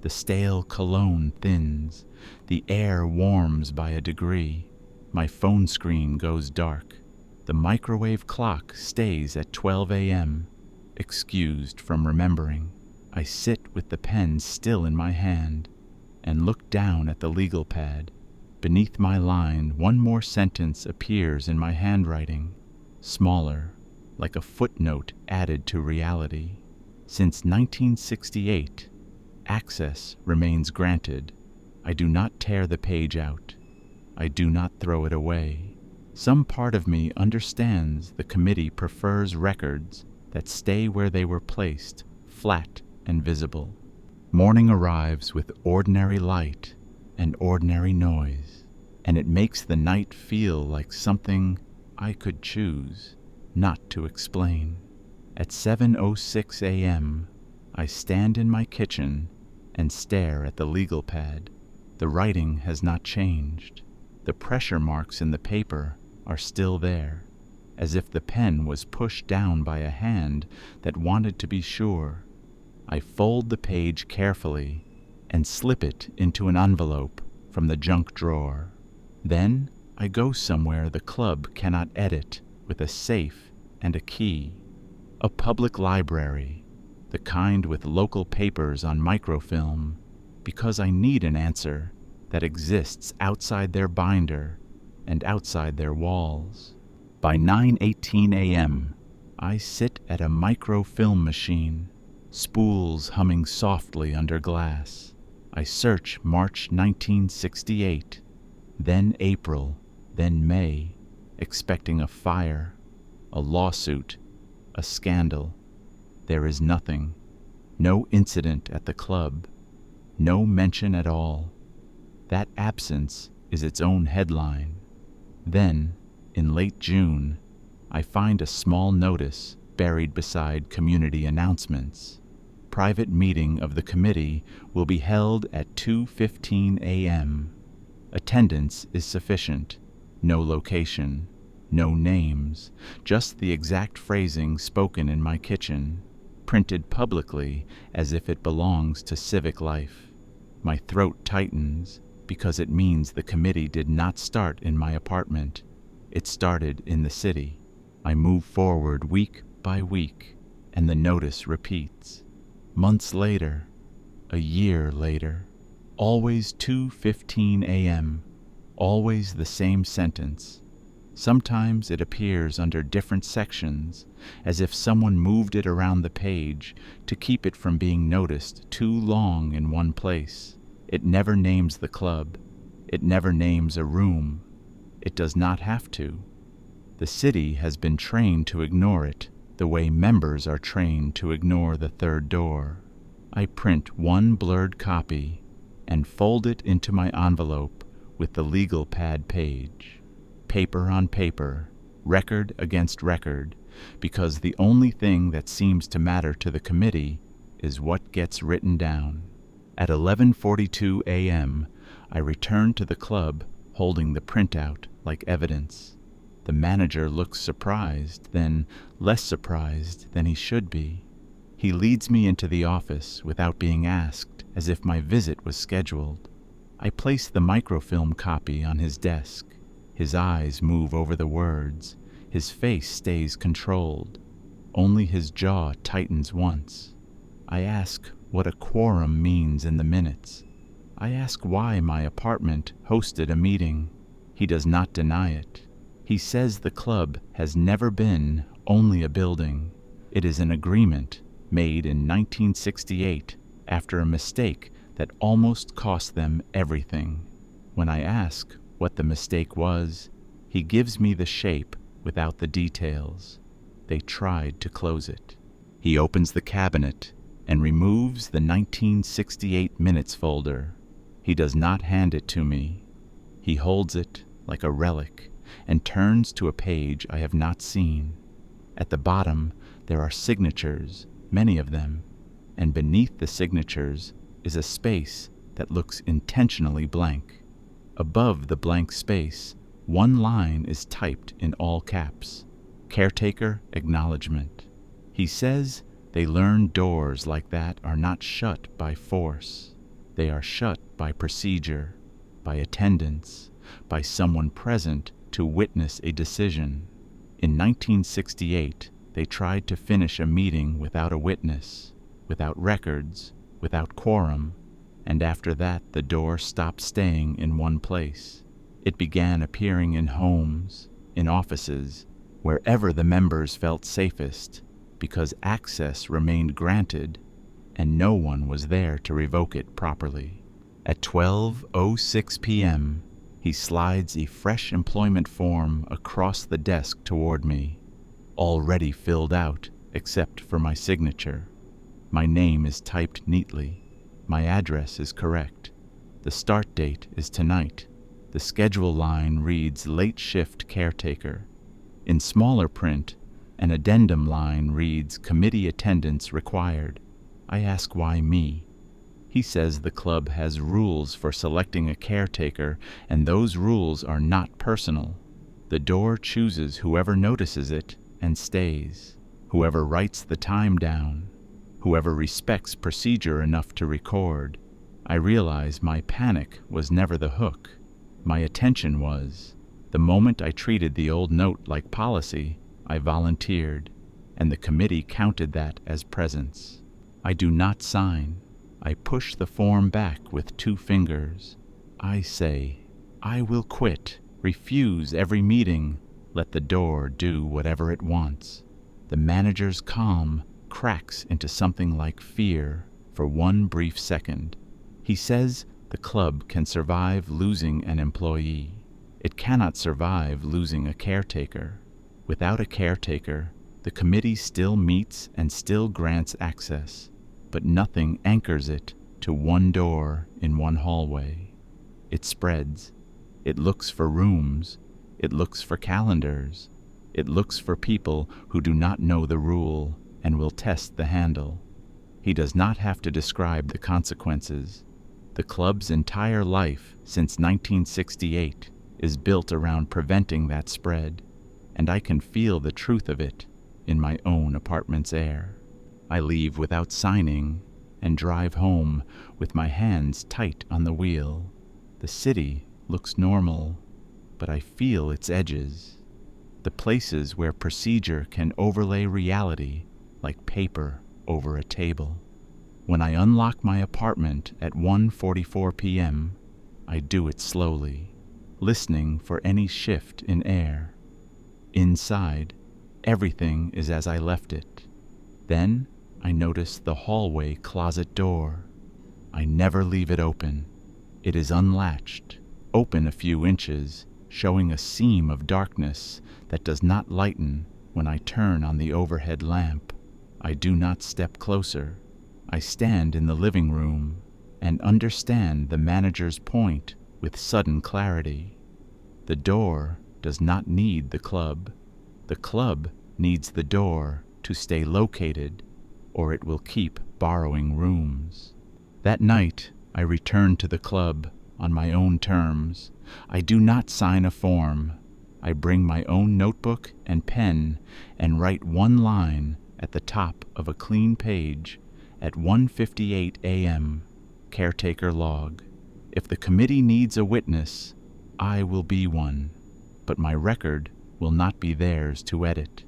The stale cologne thins. The air warms by a degree. My phone screen goes dark. The microwave clock stays at 12 a.m., excused from remembering. I sit with the pen still in my hand and look down at the legal pad. Beneath my line, one more sentence appears in my handwriting, smaller, like a footnote added to reality. Since 1968, access remains granted. I do not tear the page out. I do not throw it away. Some part of me understands the committee prefers records that stay where they were placed, flat and visible. Morning arrives with ordinary light and ordinary noise, and it makes the night feel like something I could choose not to explain. At 7:06 a.m., I stand in my kitchen and stare at the legal pad. The writing has not changed. The pressure marks in the paper are still there, as if the pen was pushed down by a hand that wanted to be sure. I fold the page carefully and slip it into an envelope from the junk drawer. Then I go somewhere the club cannot edit with a safe and a key. A public library, the kind with local papers on microfilm, because I need an answer that exists outside their binder and outside their walls. By 9:18 a.m., I sit at a microfilm machine, spools humming softly under glass. I search March 1968, then April, then May, expecting a fire, a lawsuit, a scandal. There is nothing. No incident at the club. No mention at all. That absence is its own headline. Then, in late June, I find a small notice buried beside community announcements. Private meeting of the committee will be held at 2:15 a.m. Attendance is sufficient. No location, no names, just the exact phrasing spoken in my kitchen, printed publicly as if it belongs to civic life. My throat tightens because it means the committee did not start in my apartment. It started in the city. I move forward week by week, and the notice repeats. Months later, a year later, always 2:15 a.m., always the same sentence. Sometimes it appears under different sections, as if someone moved it around the page to keep it from being noticed too long in one place. It never names the club. It never names a room. It does not have to. The city has been trained to ignore it, the way members are trained to ignore the third door. I print one blurred copy and fold it into my envelope with the legal pad page. Paper on paper, record against record, because the only thing that seems to matter to the committee is what gets written down. At 11:42 a.m., I return to the club holding the printout like evidence. The manager looks surprised, then less surprised than he should be. He leads me into the office without being asked, as if my visit was scheduled. I place the microfilm copy on his desk. His eyes move over the words. His face stays controlled. Only his jaw tightens once. I ask what a quorum means in the minutes. I ask why my apartment hosted a meeting. He does not deny it. He says the club has never been only a building. It is an agreement made in 1968 after a mistake that almost cost them everything. When I ask what the mistake was, he gives me the shape without the details. They tried to close it. He opens the cabinet and removes the 1968 minutes folder. He does not hand it to me. He holds it like a relic and turns to a page I have not seen. At the bottom, there are signatures, many of them, and beneath the signatures is a space that looks intentionally blank. Above the blank space, one line is typed in all caps: Caretaker Acknowledgement. He says they learn doors like that are not shut by force. They are shut by procedure, by attendance, by someone present to witness a decision. In 1968, they tried to finish a meeting without a witness, without records, without quorum, and after that the door stopped staying in one place. It began appearing in homes, in offices, wherever the members felt safest, because access remained granted and no one was there to revoke it properly. At 12:06 p.m., he slides a fresh employment form across the desk toward me, already filled out except for my signature. My name is typed neatly. My address is correct. The start date is tonight. The schedule line reads late shift caretaker. In smaller print, an addendum line reads committee attendance required. I ask why me. He says the club has rules for selecting a caretaker, and those rules are not personal. The door chooses whoever notices it and stays, whoever writes the time down, whoever respects procedure enough to record. I realize my panic was never the hook. My attention was. The moment I treated the old note like policy, I volunteered, and the committee counted that as presence. I do not sign. I push the form back with 2 fingers. I say, I will quit, refuse every meeting, let the door do whatever it wants. The manager's calm cracks into something like fear for one brief second. He says the club can survive losing an employee. It cannot survive losing a caretaker. Without a caretaker, the committee still meets and still grants access, but nothing anchors it to one door in one hallway. It spreads. It looks for rooms. It looks for calendars. It looks for people who do not know the rule and will test the handle. He does not have to describe the consequences. The club's entire life since 1968 is built around preventing that spread, and I can feel the truth of it in my own apartment's air. I leave without signing and drive home with my hands tight on the wheel. The city looks normal, but I feel its edges, the places where procedure can overlay reality like paper over a table. When I unlock my apartment at 1:44 p.m., I do it slowly, listening for any shift in air. Inside, everything is as I left it. Then I notice the hallway closet door. I never leave it open. It is unlatched, open a few inches, showing a seam of darkness that does not lighten when I turn on the overhead lamp. I do not step closer. I stand in the living room and understand the manager's point with sudden clarity. The door does not need the club. The club needs the door to stay located, or it will keep borrowing rooms. That night, I return to the club on my own terms. I do not sign a form. I bring my own notebook and pen and write one line at the top of a clean page at 1:58 a.m. Caretaker log. If the committee needs a witness, I will be one, but my record will not be theirs to edit.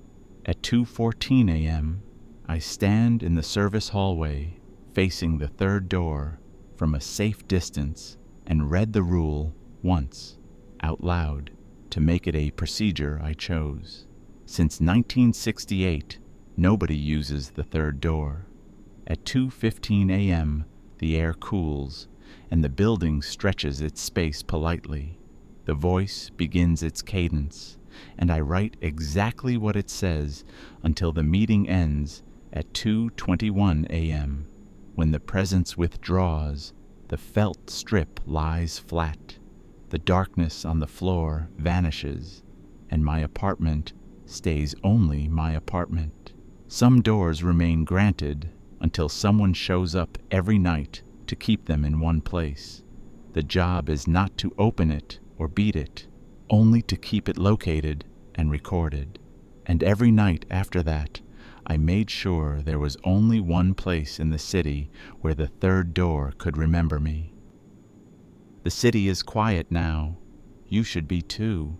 At 2:14 a.m., I stand in the service hallway, facing the third door, from a safe distance, and read the rule once, out loud. to make it a procedure I chose. Since 1968, nobody uses the third door. At 2:15 a.m., the air cools, and the building stretches its space politely. The voice begins its cadence, and I write exactly what it says until the meeting ends at 2:21 a.m. When the presence withdraws, the felt strip lies flat, the darkness on the floor vanishes, and my apartment stays only my apartment. Some doors remain granted until someone shows up every night to keep them in one place. The job is not to open it or beat it, only to keep it located and recorded. And every night after that, I made sure there was only one place in the city where the third door could remember me. The city is quiet now. You should be too.